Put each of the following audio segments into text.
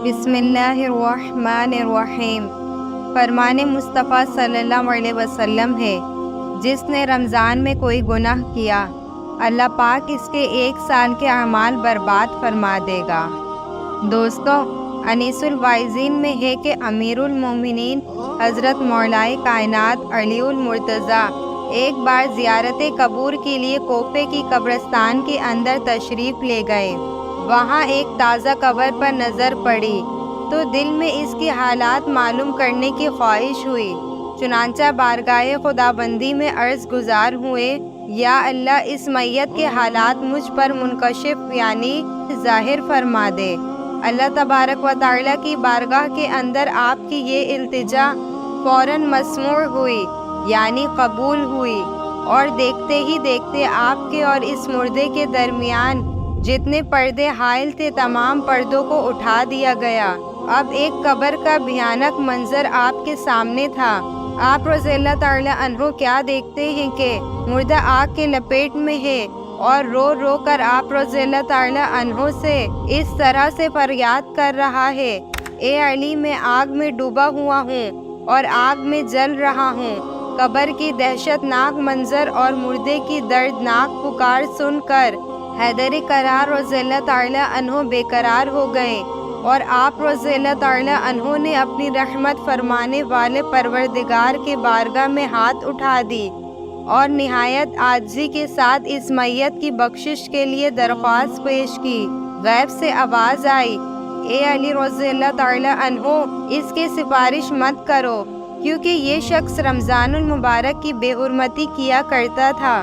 بسم اللہ الرحمن الرحیم۔ فرمان مصطفیٰ صلی اللہ علیہ وسلم ہے، جس نے رمضان میں کوئی گناہ کیا اللہ پاک اس کے 1 سال کے اعمال برباد فرما دے گا۔ دوستو، انیس الواعظین میں ہے کہ امیر المومنین حضرت مولائے کائنات علی المرتضیٰ ایک بار زیارت قبور کے لیے کوفے کی قبرستان کے اندر تشریف لے گئے۔ وہاں ایک تازہ قبر پر نظر پڑی تو دل میں اس کی حالات معلوم کرنے کی خواہش ہوئی۔ چنانچہ بارگاہ خداوندی میں عرض گزار ہوئے، یا اللہ، اس میت کے حالات مجھ پر منکشف یعنی ظاہر فرما دے۔ اللہ تبارک و تعالیٰ کی بارگاہ کے اندر آپ کی یہ التجا فوراً مسموع ہوئی یعنی قبول ہوئی، اور دیکھتے ہی دیکھتے آپ کے اور اس مردے کے درمیان جتنے پردے حائل تھے تمام پردوں کو اٹھا دیا گیا۔ اب ایک قبر کا بھیانک منظر آپ کے سامنے تھا۔ آپ رضی اللہ تعالیٰ عنہ کیا دیکھتے ہیں کہ مردہ آگ کے لپیٹ میں ہے، اور رو رو کر آپ رضی اللہ تعالیٰ عنہ سے اس طرح سے فریاد کر رہا ہے، اے علی، میں آگ میں ڈوبا ہوا ہوں اور آگ میں جل رہا ہوں۔ قبر کی دہشت ناک منظر اور مردے کی دردناک پکار سن کر حیدر کرار رضی اللہ تعالیٰ عنہ بے قرار ہو گئے، اور آپ رضی اللہ تعالیٰ عنہ نے اپنی رحمت فرمانے والے پروردگار کے بارگاہ میں ہاتھ اٹھا دی اور نہایت عاجزی کے ساتھ اس میت کی بخشش کے لیے درخواست پیش کی۔ غیب سے آواز آئی، اے علی رضی اللہ تعالیٰ عنہ، اس کی سفارش مت کرو، کیونکہ یہ شخص رمضان المبارک کی بے حرمتی کیا کرتا تھا۔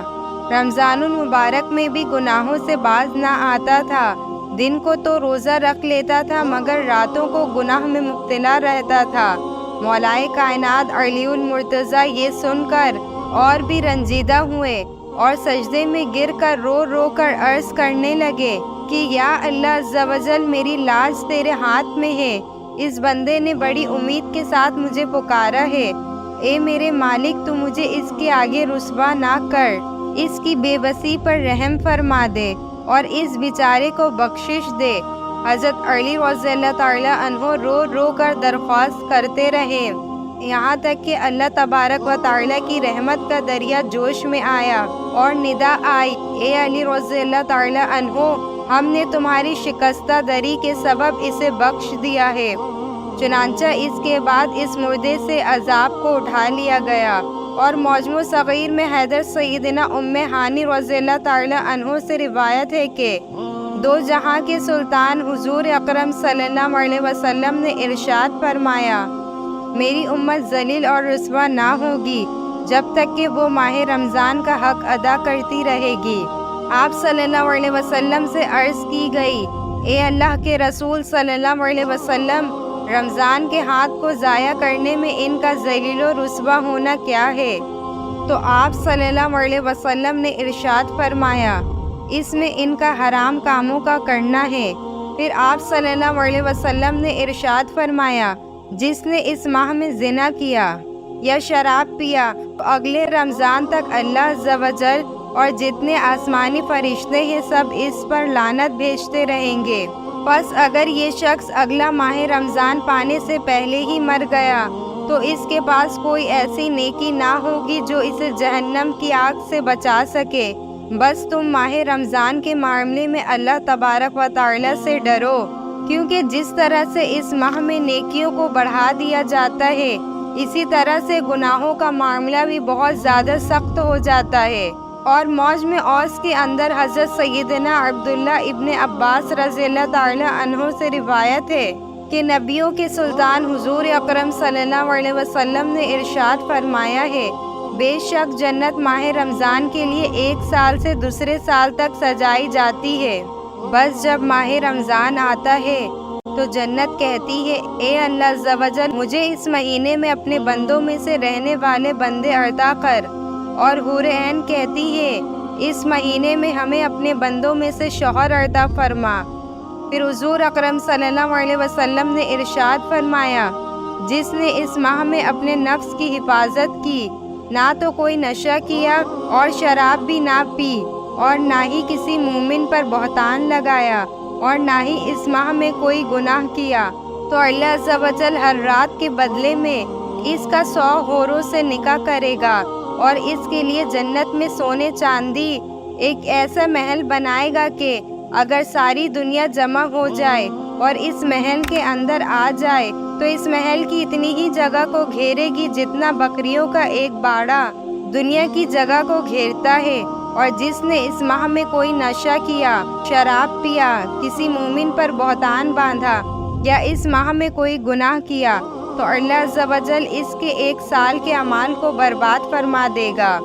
رمضان المبارک میں بھی گناہوں سے باز نہ آتا تھا۔ دن کو تو روزہ رکھ لیتا تھا مگر راتوں کو گناہ میں مبتلا رہتا تھا۔ مولائے کائنات علی المرتضیٰ یہ سن کر اور بھی رنجیدہ ہوئے اور سجدے میں گر کر رو رو کر عرض کرنے لگے کہ یا اللہ عز و جل، میری لاج تیرے ہاتھ میں ہے۔ اس بندے نے بڑی امید کے ساتھ مجھے پکارا ہے، اے میرے مالک، تو مجھے اس کے آگے رسوا نہ کر، اس کی بے بسی پر رحم فرما دے اور اس بیچارے کو بخشش دے۔ حضرت علی رضی اللہ تعالیٰ عنہ رو رو کر درخواست کرتے رہے، یہاں تک کہ اللہ تبارک و تعالیٰ کی رحمت کا دریا جوش میں آیا اور ندا آئی، اے علی رضی اللہ تعالیٰ عنہ، ہم نے تمہاری شکستہ دری کے سبب اسے بخش دیا ہے۔ چنانچہ اس کے بعد اس مردے سے عذاب کو اٹھا لیا گیا، اور معجم صغیر میں حیدر سیدنا ام ہانی رضی اللہ تعالیٰ عنہ سے روایت ہے کہ دو جہاں کے سلطان حضور اکرم صلی اللہ علیہ وسلم نے ارشاد فرمایا، میری امت ذلیل اور رسوا نہ ہوگی جب تک کہ وہ ماہ رمضان کا حق ادا کرتی رہے گی۔ آپ صلی اللہ علیہ وسلم سے عرض کی گئی، اے اللہ کے رسول صلی اللہ علیہ وسلم، رمضان کے ہاتھ کو ضائع کرنے میں ان کا ذلیل و رسوا ہونا کیا ہے؟ تو آپ صلی اللہ علیہ وسلم نے ارشاد فرمایا، اس میں ان کا حرام کاموں کا کرنا ہے۔ پھر آپ صلی اللہ علیہ وسلم نے ارشاد فرمایا، جس نے اس ماہ میں زنا کیا یا شراب پیا تو اگلے رمضان تک اللہ عز و جل اور جتنے آسمانی فرشتے ہیں سب اس پر لعنت بھیجتے رہیں گے۔ پس اگر یہ شخص اگلا ماہ رمضان پانے سے پہلے ہی مر گیا تو اس کے پاس کوئی ایسی نیکی نہ ہوگی جو اسے جہنم کی آگ سے بچا سکے۔ بس تم ماہ رمضان کے معاملے میں اللہ تبارک و تعالیٰ سے ڈرو، کیونکہ جس طرح سے اس ماہ میں نیکیوں کو بڑھا دیا جاتا ہے، اسی طرح سے گناہوں کا معاملہ بھی بہت زیادہ سخت ہو جاتا ہے۔ اور موجم اوس کے اندر حضرت سیدنا عبداللہ ابن عباس رضی اللہ تعالیٰ عنہ سے روایت ہے کہ نبیوں کے سلطان حضور اکرم صلی اللہ علیہ وسلم نے ارشاد فرمایا ہے، بے شک جنت ماہ رمضان کے لیے 1 سال سے دوسرے سال تک سجائی جاتی ہے۔ بس جب ماہ رمضان آتا ہے تو جنت کہتی ہے، اے اللہ عز و جل، مجھے اس مہینے میں اپنے بندوں میں سے رہنے والے بندے عطا کر، اور حور عین کہتی ہے، اس مہینے میں ہمیں اپنے بندوں میں سے شوہر عطا فرما۔ پھر حضور اکرم صلی اللہ علیہ وسلم نے ارشاد فرمایا، جس نے اس ماہ میں اپنے نفس کی حفاظت کی، نہ تو کوئی نشہ کیا اور شراب بھی نہ پی، اور نہ ہی کسی مومن پر بہتان لگایا، اور نہ ہی اس ماہ میں کوئی گناہ کیا، تو اللہ عز و جل ہر رات کے بدلے میں اس کا 100 حوروں سے نکاح کرے گا اور اس کے لیے جنت میں سونے چاندی ایک ایسا محل بنائے گا کہ اگر ساری دنیا جمع ہو جائے اور اس محل کے اندر آ جائے تو اس محل کی اتنی ہی جگہ کو گھیرے گی جتنا بکریوں کا ایک باڑہ دنیا کی جگہ کو گھیرتا ہے۔ اور جس نے اس ماہ میں کوئی نشہ کیا، شراب پیا، کسی مومن پر بہتان باندھا یا اس ماہ میں کوئی گناہ کیا تو اللہ عز و جل اس کے 1 سال کے اعمال کو برباد فرما دے گا۔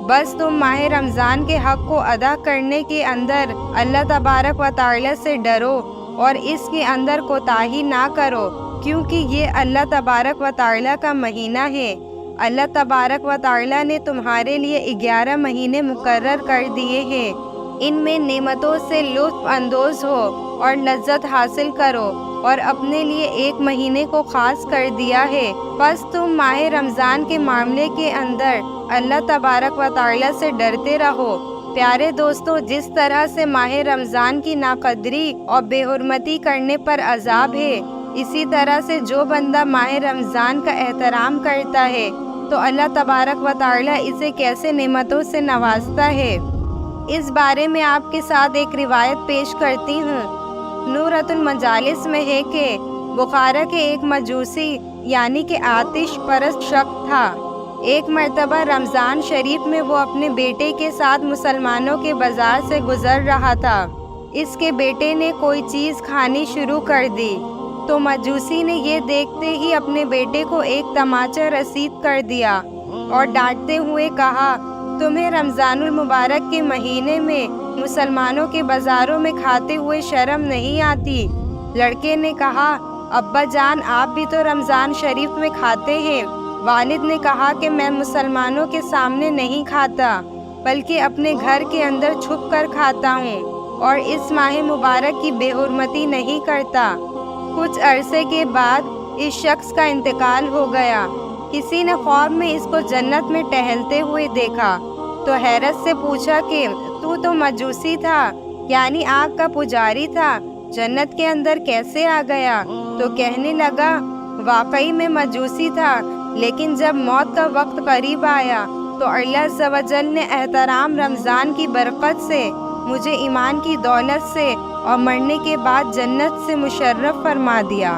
بس تم ماہ رمضان کے حق کو ادا کرنے کے اندر اللہ تبارک و تعالی سے ڈرو اور اس کے اندر کوتاہی نہ کرو، کیونکہ یہ اللہ تبارک و تعالی کا مہینہ ہے۔ اللہ تبارک و تعالی نے تمہارے لیے 11 مہینے مقرر کر دیے ہیں، ان میں نعمتوں سے لطف اندوز ہو اور لذت حاصل کرو، اور اپنے لیے 1 مہینے کو خاص کر دیا ہے۔ بس تم ماہ رمضان کے معاملے کے اندر اللہ تبارک و تعالی سے ڈرتے رہو۔ پیارے دوستو، جس طرح سے ماہ رمضان کی ناقدری اور بے حرمتی کرنے پر عذاب ہے، اسی طرح سے جو بندہ ماہ رمضان کا احترام کرتا ہے تو اللہ تبارک و تعالی اسے کیسے نعمتوں سے نوازتا ہے۔ اس بارے میں آپ کے ساتھ ایک روایت پیش کرتی ہوں۔ نورۃ المجالس میں ہے کہ بخارا کے ایک مجوسی یعنی کہ آتش پرست شخص تھا۔ ایک مرتبہ رمضان شریف میں وہ اپنے بیٹے کے ساتھ مسلمانوں کے بازار سے گزر رہا تھا۔ اس کے بیٹے نے کوئی چیز کھانی شروع کر دی تو مجوسی نے یہ دیکھتے ہی اپنے بیٹے کو ایک تماچا رسید کر دیا اور ڈانٹتے ہوئے کہا، تمہیں رمضان المبارک کے مہینے میں مسلمانوں کے بازاروں میں کھاتے ہوئے شرم نہیں آتی؟ لڑکے نے کہا، ابا جان آپ بھی تو رمضان شریف میں کھاتے ہیں۔ والد نے کہا کہ میں مسلمانوں کے سامنے نہیں کھاتا بلکہ اپنے گھر کے اندر چھپ کر کھاتا ہوں اور اس ماہ مبارک کی بے حرمتی نہیں کرتا۔ کچھ عرصے کے بعد اس شخص کا انتقال ہو گیا۔ کسی نے خواب میں اس کو جنت میں ٹہلتے ہوئے دیکھا تو حیرت سے پوچھا کہ تو مجوسی تھا، یعنی آگ کا پجاری تھا، جنت کے اندر کیسے آ گیا؟ تو کہنے لگا، واقعی میں مجوسی تھا، لیکن جب موت کا وقت قریب آیا تو اللہ عز و جل نے احترام رمضان کی برکت سے مجھے ایمان کی دولت سے اور مرنے کے بعد جنت سے مشرف فرما دیا۔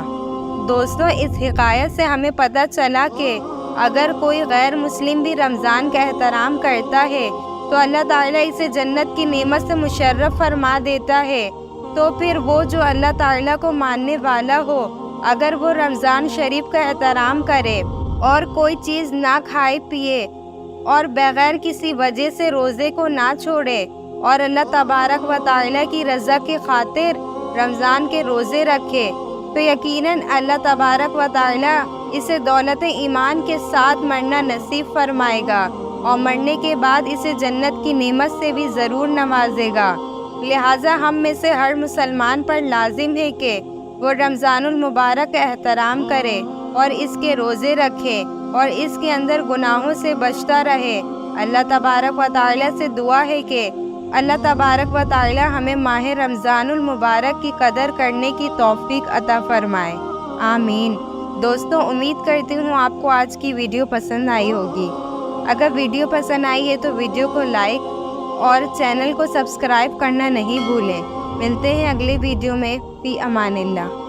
دوستو، اس حکایت سے ہمیں پتہ چلا کہ اگر کوئی غیر مسلم بھی رمضان کا احترام کرتا ہے تو اللہ تعالیٰ اسے جنت کی نعمت سے مشرف فرما دیتا ہے۔ تو پھر وہ جو اللہ تعالیٰ کو ماننے والا ہو، اگر وہ رمضان شریف کا احترام کرے اور کوئی چیز نہ کھائے پیے اور بغیر کسی وجہ سے روزے کو نہ چھوڑے اور اللہ تبارک و تعالیٰ کی رضا کی خاطر رمضان کے روزے رکھے تو یقیناً اللہ تبارک و تعالیٰ اسے دولت ایمان کے ساتھ مرنا نصیب فرمائے گا اور مرنے کے بعد اسے جنت کی نعمت سے بھی ضرور نوازے گا۔ لہٰذا ہم میں سے ہر مسلمان پر لازم ہے کہ وہ رمضان المبارک کا احترام کرے اور اس کے روزے رکھے اور اس کے اندر گناہوں سے بچتا رہے۔ اللہ تبارک و تعالیٰ سے دعا ہے کہ اللہ تبارک و تعالیٰ ہمیں ماہ رمضان المبارک کی قدر کرنے کی توفیق عطا فرمائے، آمین۔ دوستوں، امید کرتی ہوں آپ کو آج کی ویڈیو پسند آئی ہوگی۔ اگر ویڈیو پسند آئی ہے تو ویڈیو کو لائک اور چینل کو سبسکرائب کرنا نہیں بھولیں۔ ملتے ہیں اگلی ویڈیو میں، فی امان اللہ۔